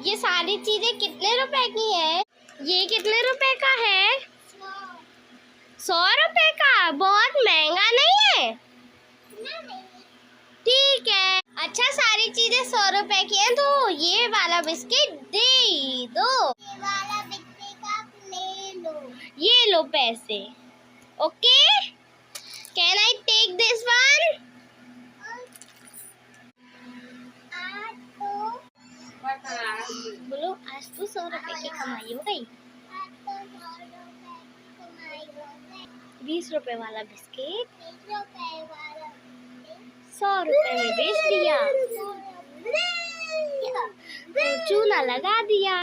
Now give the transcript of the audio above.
ये सारी चीजें कितने रुपए की है? ये कितने रुपए का है? 100 रुपए का। बहुत महंगा नहीं है? ठीक है। अच्छा, सारी चीजें 100 रुपए की हैं, तो ये वाला बिस्किट दे दो। ये वाला बिस्किट आप ले लो। ये लो पैसे। Okay, can I take this one? बोलो, आज तो 100 रुपए की कमाई हो गई। 20 रुपए वाला बिस्किट 100 रुपए में बेच दिया, तो चूना लगा दिया।